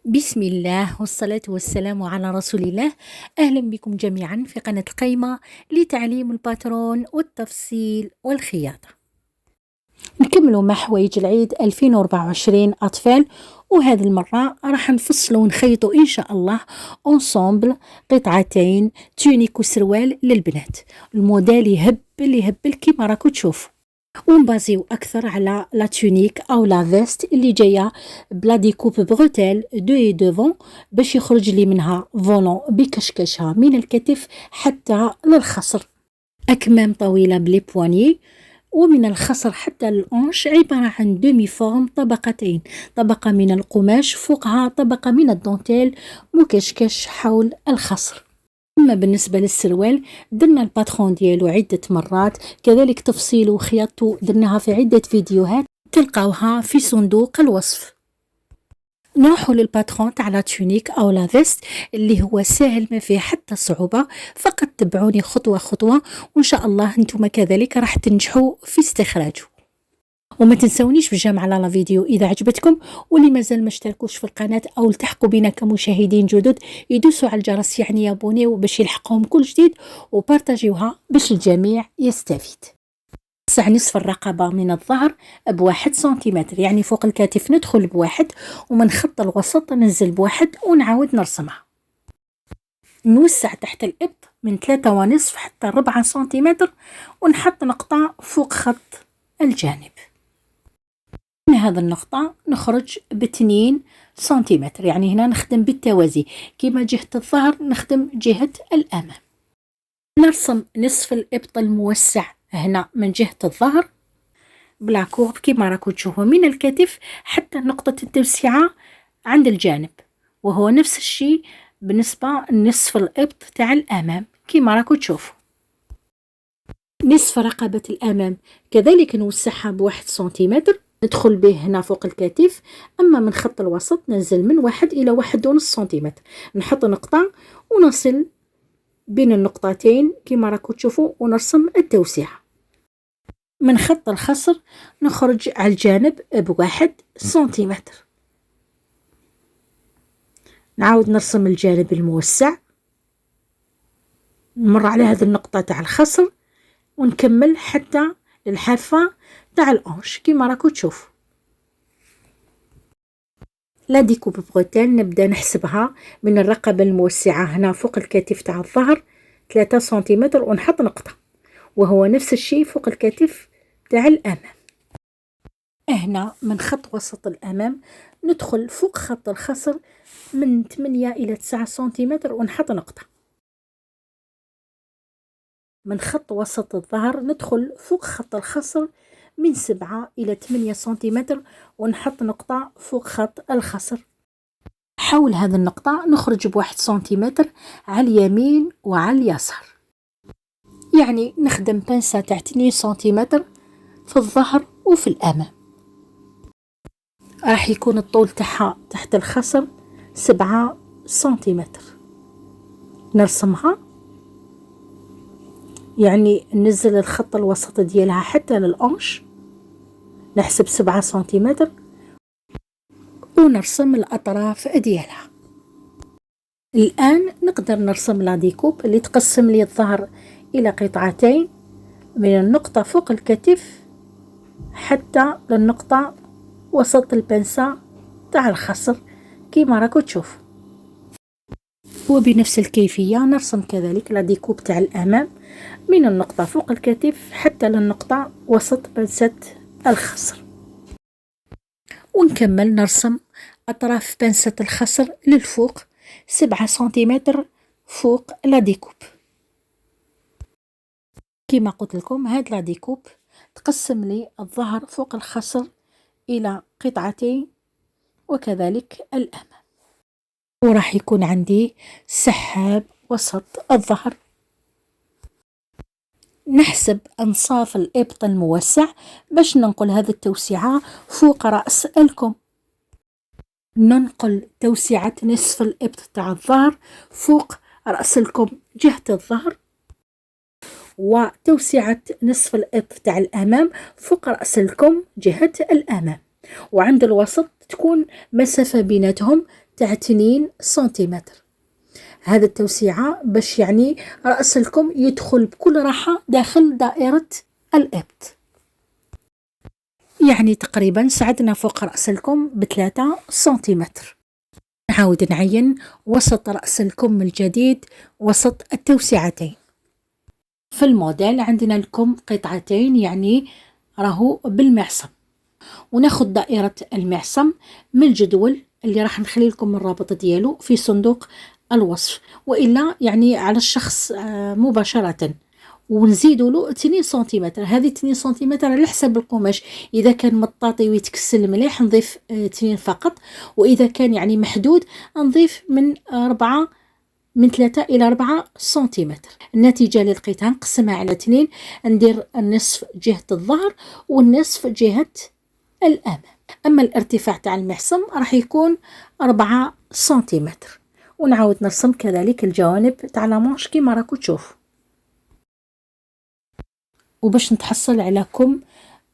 بسم الله والصلاة والسلام على رسول الله. أهلا بكم جميعا في قناة قيمة لتعليم الباترون والتفصيل والخياطة. نكملوا مع حوايج العيد 2024 أطفال، وهذه المرة راح نفصلوا ونخيطوا إن شاء الله أنصامبل قطعتين تونيك وسروال للبنات. الموديل يهبل كيما راكو تشوفوا، ونبازيو أكثر على لا تونيك أو لا فيست اللي جاية بلا ديكوب بغوتيل دو اي دوفون باش يخرج لي منها فولون بكشكشها من الكتف حتى للخصر، أكمام طويلة بلي بواني، ومن الخصر حتى الأنش عبارة عن دومي فورم طبقتين، طبقة من القماش فوقها طبقة من الدونتيل مكشكش حول الخصر. أما بالنسبة للسروال درنا الباترون ديالو عدة مرات، كذلك تفصيله وخياطته درناها في عدة فيديوهات تلقاوها في صندوق الوصف. نروحوا للباترون تاع لا تونيك أو لا فيست اللي هو سهل ما فيه حتى صعوبة، فقط تبعوني خطوة خطوة وإن شاء الله أنتم كذلك راح تنجحوا في استخراجه. وما تنسونيش بالجام على لا فيديو إذا عجبتكم، واللي مازال ما اشتركوش في القناة أو التحقوا بنا كمشاهدين جدد يدوسوا على الجرس يعني يابونيو باش يلحقهم كل جديد، وبارتاجيوها باش الجميع يستفيد. نقصع نصف الرقبة من الظهر ب1 سنتيمتر، يعني فوق الكتف ندخل ب1 ومن خط الوسط ننزل ب1 ونعاود نرسمها. نوسع تحت الإبط من 3.5 حتى 4 سنتيمتر ونحط نقطة فوق خط الجانب. من هذا النقطة نخرج ب2 سنتيمتر، يعني هنا نخدم بالتوازي، كما جهة الظهر نخدم جهة الأمام. نرسم نصف الإبط الموسع هنا من جهة الظهر بلا كورب كما راكو تشوفوا من الكتف حتى نقطة التوسعة عند الجانب، وهو نفس الشيء بالنسبة لنصف الإبط تاع الأمام كما راكو تشوفوا. نصف رقبة الأمام كذلك نوسعها ب1 سنتيمتر، ندخل به هنا فوق الكتف، أما من خط الوسط ننزل من 1 إلى 1.5 سنتيمتر، نحط نقطة ونصل بين النقطتين كما راكو تشوفوا ونرسم التوسعة. من خط الخصر نخرج على الجانب ب1 سنتيمتر، نعاود نرسم الجانب الموسع، نمر على هذه النقطة تاع الخصر ونكمل حتى للحافة تاع الأنش كما راكو تشوفوا. لا ديكوب بغوتيل نبدأ نحسبها من الرقبة الموسعة هنا فوق الكتف تاع الظهر 3 سنتيمتر ونحط نقطة، وهو نفس الشيء فوق الكتف تاع الأمام. هنا من خط وسط الأمام ندخل فوق خط الخصر من 8 إلى 9 سنتيمتر ونحط نقطة. من خط وسط الظهر ندخل فوق خط الخصر من 7 إلى 8 سنتيمتر ونحط نقطة فوق خط الخصر. حول هذه النقطة نخرج ب1 سنتيمتر على اليمين وعلى اليسار، يعني نخدم بنسة تاع 2 سنتيمتر في الظهر وفي الأمام. راح يكون الطول تاعها تحت الخصر 7 سنتيمتر. نرسمها، يعني ننزل الخط الوسط ديالها حتى للأنش، نحسب 7 سنتيمتر ونرسم الأطراف ديالها. الآن نقدر نرسم لا ديكوب اللي تقسم لي الظهر إلى قطعتين من النقطة فوق الكتف حتى للنقطة وسط البنسة تاع الخصر كيما راكو تشوف. وبنفس الكيفية نرسم كذلك لا ديكوب تاع الأمام من النقطة فوق الكتف حتى للنقطة وسط بنسة الخصر، ونكمل نرسم أطراف بنسة الخصر للفوق 7 سنتيمتر فوق لا ديكوب. كما قلت لكم هاد لا ديكوب تقسم لي الظهر فوق الخصر إلى قطعتين وكذلك الأمام، وراح يكون عندي سحاب وسط الظهر. نحسب أنصاف الإبط الموسع باش ننقل هذه التوسعة فوق رأس الكم. ننقل توسعة نصف الإبط تاع الظهر فوق رأس الكم جهة الظهر، وتوسعة نصف الإبط تاع الأمام فوق رأس الكم جهة الأمام، وعند الوسط تكون مسافة بيناتهم تاع 2 سنتيمتر. هذا التوسيعة باش يعني رأس الكم يدخل بكل راحة داخل دائرة الإبط. يعني تقريبا سعدنا فوق رأس الكم ب3 سنتيمتر. نعاود نعين وسط رأس الكم الجديد وسط التوسعتين. في الموديل عندنا الكم قطعتين يعني راهو بالمعصم، وناخد دائرة المعصم من الجدول اللي راح نخلي لكم الرابط ديالو في صندوق الوصف، وإلا يعني على الشخص مباشرة، ونزيدوا له 2 سنتيمتر. هذه 2 سنتيمتر على حسب القماش، إذا كان مطاطي ويتكسل مليح نضيف 2 فقط، وإذا كان يعني محدود نضيف من 3 إلى 4 سنتيمتر. النتيجة للقيتها نقسمها على 2، ندير النصف جهة الظهر والنصف جهة الأمام. أما الارتفاع تاع المعصم راح يكون 4 سنتيمتر. ونعاود نرسم كذلك الجوانب تاع لامانش كيما راكو تشوفوا. وباش نتحصل على كم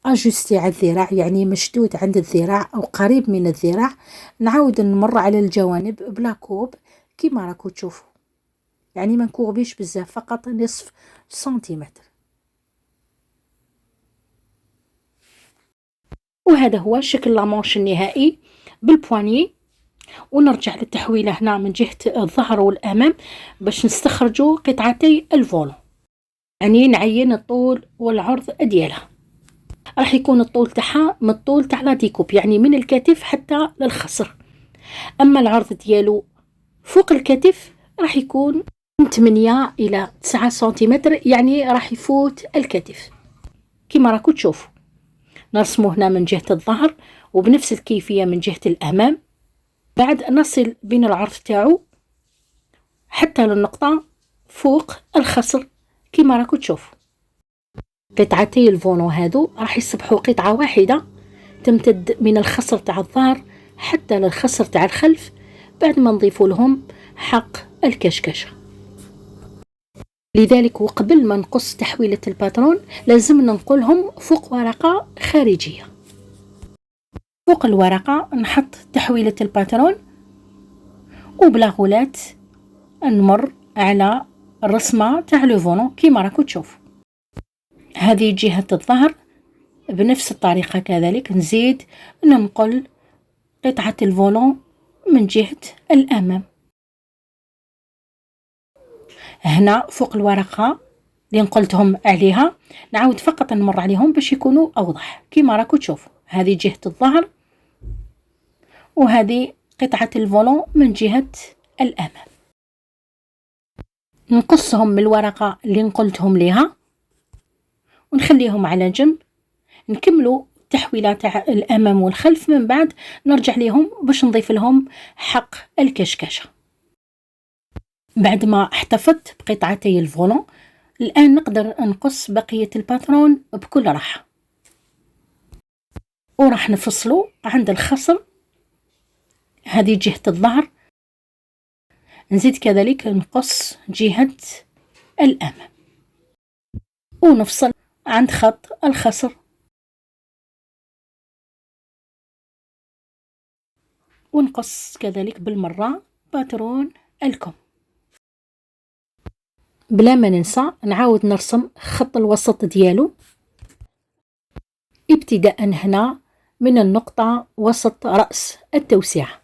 اجستي على الذراع، يعني مشدود عند الذراع او قريب من الذراع، نعاود نمر على الجوانب بلا كوب كيما راكو تشوفوا، يعني ما نكوبيش بزاف، فقط نصف سنتيمتر. وهذا هو شكل لامانش النهائي بالبواني. ونرجع للتحويلة هنا من جهة الظهر والأمام باش نستخرجوا قطعتي الفولون، يعني نعين الطول والعرض ديالها. راح يكون الطول تاعها من الطول تاع لا ديكوب، يعني من الكتف حتى للخصر. أما العرض ديالو فوق الكتف راح يكون من 8 إلى 9 سنتيمتر، يعني راح يفوت الكتف كما راكو تشوفوا. نرسمه هنا من جهة الظهر وبنفس الكيفية من جهة الأمام. بعد نصل بين العرض تاعو حتى للنقطة فوق الخصر كما راكو تشوفوا. قطعتي الفونو هادو راح يصبحوا قطعة واحدة تمتد من الخصر تاع الظهر حتى للخصر تاع الخلف، بعد ما نضيفوا لهم حق الكشكشة. لذلك وقبل ما نقص تحويلة الباترون لازم ننقلهم فوق ورقة خارجية. فوق الورقة نحط تحويلة الباترون وبلا غولات نمر على الرسمة تاع لو فونو كيما راكو تشوفوا. هذه جهة الظهر بنفس الطريقة كذلك نزيد ننقل قطعة الفولون من جهة الأمام. هنا فوق الورقة اللي نقلتهم عليها نعاود فقط نمر عليهم باش يكونوا أوضح كيما راكو تشوفوا. هذه جهة الظهر وهذه قطعة الفولون من جهة الأمام. نقصهم من الورقة اللي نقلتهم ليها ونخليهم على جنب. نكملوا تحويلات تاع الأمام والخلف، من بعد نرجع ليهم باش نضيف لهم حق الكشكشة. بعد ما احتفظت بقطعتي الفولون الآن نقدر نقص بقية الباترون بكل راحة. وراح نفصله عند الخصر، هذه جهة الظهر، نزيد كذلك نقص جهة الأمام ونفصل عند خط الخصر، ونقص كذلك بالمرة باترون الكم. بلا ما ننسى نعاود نرسم خط الوسط ديالو ابتداء هنا من النقطة وسط رأس التوسعة.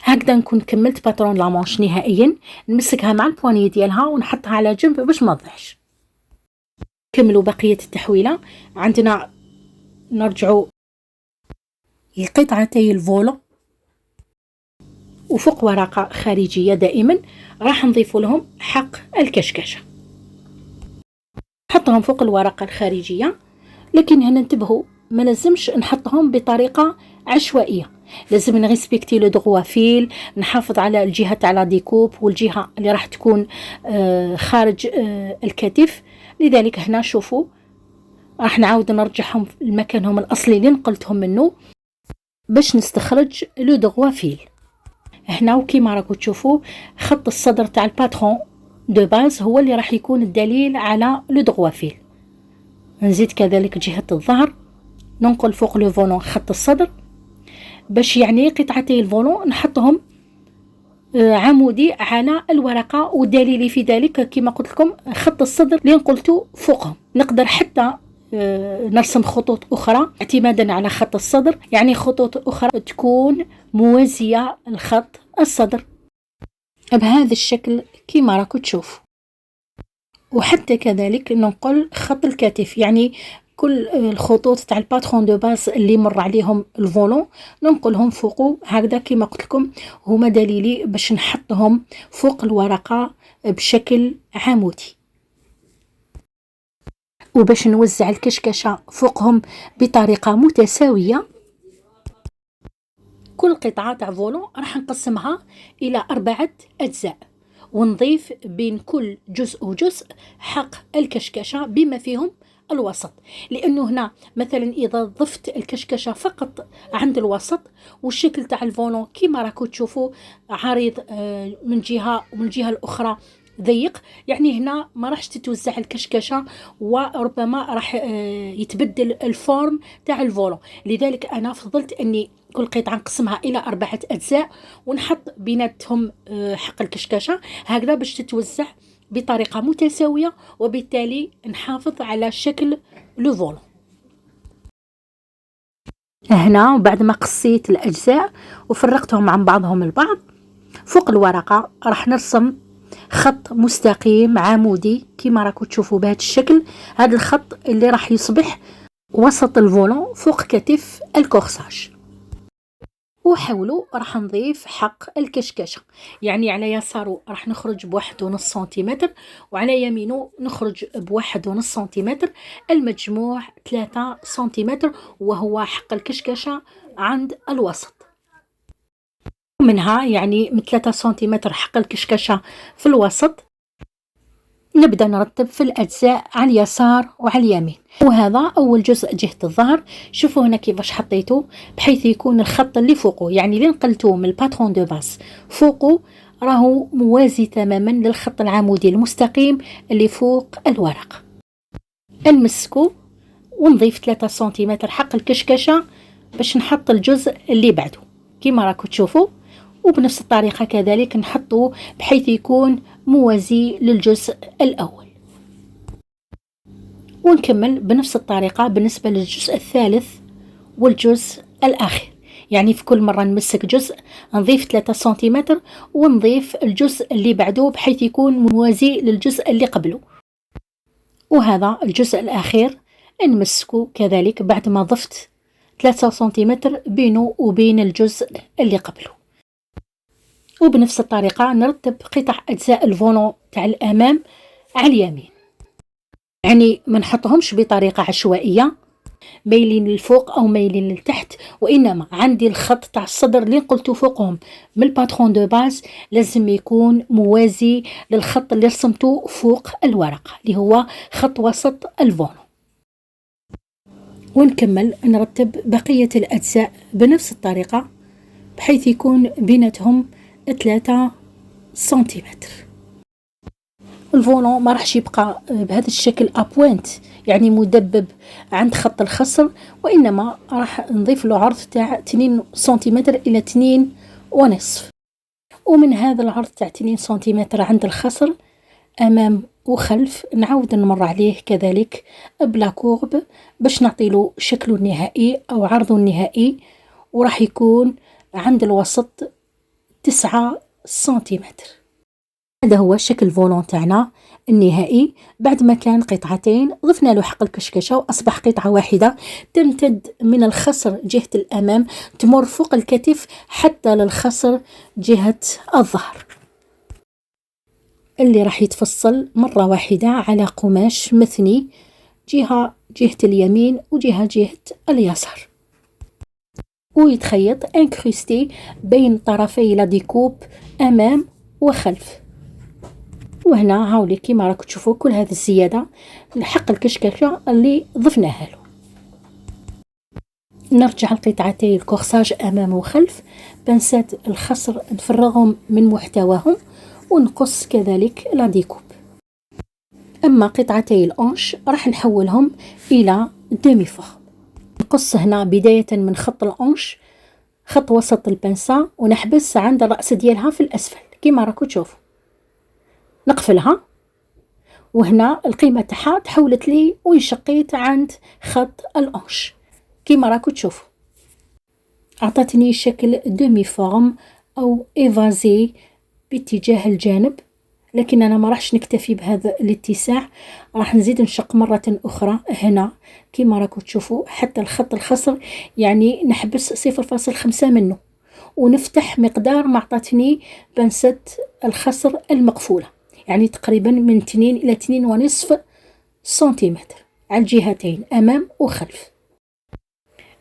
هكذا نكون كملت باترون لامانش نهائيا. نمسكها مع البواني ديالها ونحطها على جنب باش ما تضيعش. كملوا بقية التحويلة. عندنا نرجعوا لقطعتي الفولون وفوق ورقة خارجية دائما راح نضيف لهم حق الكشكشة. نحطهم فوق الورقة الخارجية، لكن هنا انتبهوا ما لازمش نحطهم بطريقة عشوائية، لازم نريسبكتي لو دغوا فيل، نحافظ على الجهة تاع لا ديكوب والجهة اللي راح تكون خارج الكتف. لذلك هنا شوفوا راح نعاود نرجعهم لمكانهم الأصلي اللي نقلتهم منه باش نستخرج لو دغوا فيل. هنا وكيما راكو تشوفوا خط الصدر تاع الباترون دو باز هو اللي راح يكون الدليل على لو دغوا فيل. نزيد كذلك جهة الظهر، ننقل فوق لو فولون خط الصدر، باش يعني قطعتي الفولون نحطهم عمودي على الورقة، ودليلي في ذلك كما قلت لكم خط الصدر اللي قلته فوقهم. نقدر حتى نرسم خطوط أخرى اعتمادا على خط الصدر، يعني خطوط أخرى تكون موازية لخط الصدر بهذا الشكل كما راكم تشوفوا. وحتى كذلك ننقل خط الكتف، يعني كل الخطوط تاع الباترون دو باس اللي مر عليهم الفولون ننقلهم فوقه هكذا كما قلت لكم، هما دليلي باش نحطهم فوق الورقة بشكل عمودي، وباش نوزع الكشكشة فوقهم بطريقة متساوية. كل قطعة تاع فولون راح نقسمها إلى 4 أجزاء، ونضيف بين كل جزء وجزء حق الكشكشة بما فيهم الوسط، لأنه هنا مثلا إذا ضفت الكشكشة فقط عند الوسط والشكل تاع الفولون كما راكو تشوفوا عريض من جهة ومن الجهة الأخرى ضيق، يعني هنا ما راحش تتوزع الكشكشة وربما راح يتبدل الفورم تاع الفولون. لذلك أنا فضلت أني كل قطعة نقسمها إلى 4 أجزاء ونحط بيناتهم حق الكشكشة هكذا باش تتوزع بطريقة متساوية، وبالتالي نحافظ على شكل لو فولون. هنا بعد ما قصيت الأجزاء وفرقتهم عن بعضهم البعض، فوق الورقة راح نرسم خط مستقيم عمودي كما راكم تشوفوا بهذا الشكل. هذا الخط اللي راح يصبح وسط الفولون فوق كتف الكورساج. وحولوا راح نضيف حق الكشكشة، يعني على يساره راح نخرج ب1.5 سنتيمتر وعلى يمينه نخرج ب1.5 سنتيمتر، المجموع 3 سنتيمتر، وهو حق الكشكشة عند الوسط. منها يعني من 3 سنتيمتر حق الكشكشة في الوسط نبدأ نرتب في الأجزاء على اليسار وعلى اليمين. وهذا أول جزء جهة الظهر، شوفوا هنا كيفاش حطيته بحيث يكون الخط اللي فوقه، يعني اللي نقلته من الباترون دو باس فوقه راهو موازي تماما للخط العمودي المستقيم اللي فوق الورق. نمسكه ونضيف 3 سنتيمتر حق الكشكشة باش نحط الجزء اللي بعده كما راكم تشوفوا، وبنفس الطريقة كذلك نحطه بحيث يكون موازي للجزء الأول. ونكمل بنفس الطريقة بالنسبة للجزء الثالث والجزء الأخير، يعني في كل مرة نمسك جزء نضيف 3 سنتيمتر ونضيف الجزء اللي بعده بحيث يكون موازي للجزء اللي قبله. وهذا الجزء الأخير نمسكه كذلك بعد ما ضفت 3 سنتيمتر بينه وبين الجزء اللي قبله. وبنفس الطريقة نرتب قطع أجزاء الفولون تاع الأمام على اليمين، يعني ما نحطهمش بطريقة عشوائية ميلين للفوق أو ميلين للتحت، وإنما عندي الخط تاع الصدر اللي قلته فوقهم من الباترون دو باز لازم يكون موازي للخط اللي رسمته فوق الورقة اللي هو خط وسط الفولون. ونكمل نرتب بقية الأجزاء بنفس الطريقة بحيث يكون بيناتهم 3 سنتيمتر. الفولون ما راحش يبقى بهذا الشكل ابوينت يعني مدبب عند خط الخصر، وإنما راح نضيف له عرض تاع 2 سنتيمتر إلى 2.5، ومن هذا العرض تاع 2 سنتيمتر عند الخصر أمام وخلف نعاود نمر عليه كذلك بلا كورب باش نعطي له شكله النهائي أو عرضه النهائي، وراح يكون عند الوسط 9 سنتيمتر. هذا هو شكل فولون تاعنا النهائي بعد ما كان قطعتين ضفنا له حق الكشكشة وأصبح قطعة واحدة تمتد من الخصر جهة الأمام تمر فوق الكتف حتى للخصر جهة الظهر، اللي راح يتفصل مرة واحدة على قماش مثني جهة اليمين وجهة اليسار، ويتخيط انكروستي بين طرفي لا ديكوب أمام وخلف. وهنا هاولي كيما راكم تشوفوا كل هذه الزيادة حق الكشكشة اللي ضفناها له. نرجع لقطعتي الكورساج أمام وخلف، بنسات الخصر نفرغهم من محتواهم ونقص كذلك لا ديكوب. أما قطعتي الأنش راح نحولهم إلى ديمي فورم. نقص هنا بداية من خط الأنش خط وسط البنسة ونحبس عند الرأس ديالها في الأسفل كيما راكو تشوفوا. نقفلها، وهنا القيمة تاعها تحولت لي وانشقيت عند خط الأنش كيما راكو تشوفوا. أعطتني شكل دومي فورم أو إيفازي باتجاه الجانب، لكن أنا ما راحش نكتفي بهذا الاتساع، راح نزيد نشق مرة أخرى هنا كيما راكو تشوفوا حتى الخط الخصر، يعني نحبس 0.5 منه ونفتح مقدار ما عطاتني بنسة الخصر المقفولة، يعني تقريبا من 2 إلى 2.5 سنتيمتر على الجهتين أمام وخلف.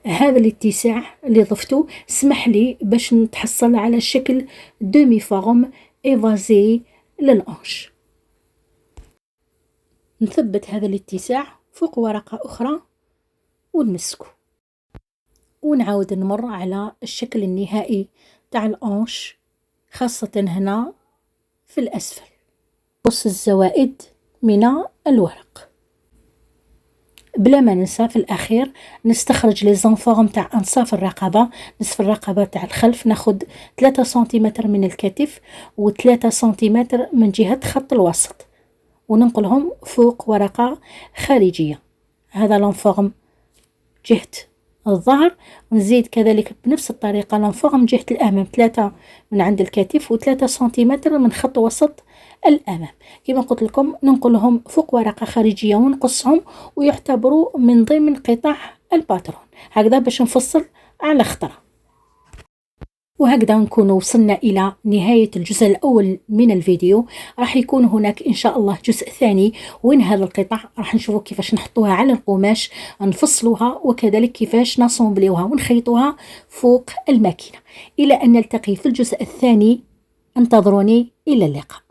هذا الاتساع اللي ضفته سمح لي باش نتحصل على شكل دومي فورم إيفازي للأنش. نثبت هذا الاتساع فوق ورقة أخرى ونمسكه، ونعاود نمر على الشكل النهائي تاع الأنش، خاصة هنا في الأسفل قص الزوائد من الورق. بلا ما ننسى في الأخير نستخرج لي زنفورم تاع أنصاف الرقبة، نصف الرقبة تاع الخلف ناخد 3 سنتيمتر من الكتف و3 سنتيمتر من جهة خط الوسط، وننقلهم فوق ورقة خارجية. هذا لنفورم جهة الظهر، ونزيد كذلك بنفس الطريقة لنفورم جهة الأمام 3 من عند الكتف و3 سنتيمتر من خط وسط الأمام. كما قلت لكم ننقلهم فوق ورقة خارجية ونقصهم ويعتبروا من ضمن قطع الباترون، هكذا باش نفصل على خطرة. وهكذا نكون وصلنا إلى نهاية الجزء الأول من الفيديو. راح يكون هناك إن شاء الله جزء ثاني، وين هذا القطع راح نشوفوا كيفاش نحطوها على القماش، نفصلوها، وكذلك كيفاش نصومبليوها ونخيطوها فوق الماكينة. إلى أن نلتقي في الجزء الثاني، انتظروني، إلى اللقاء.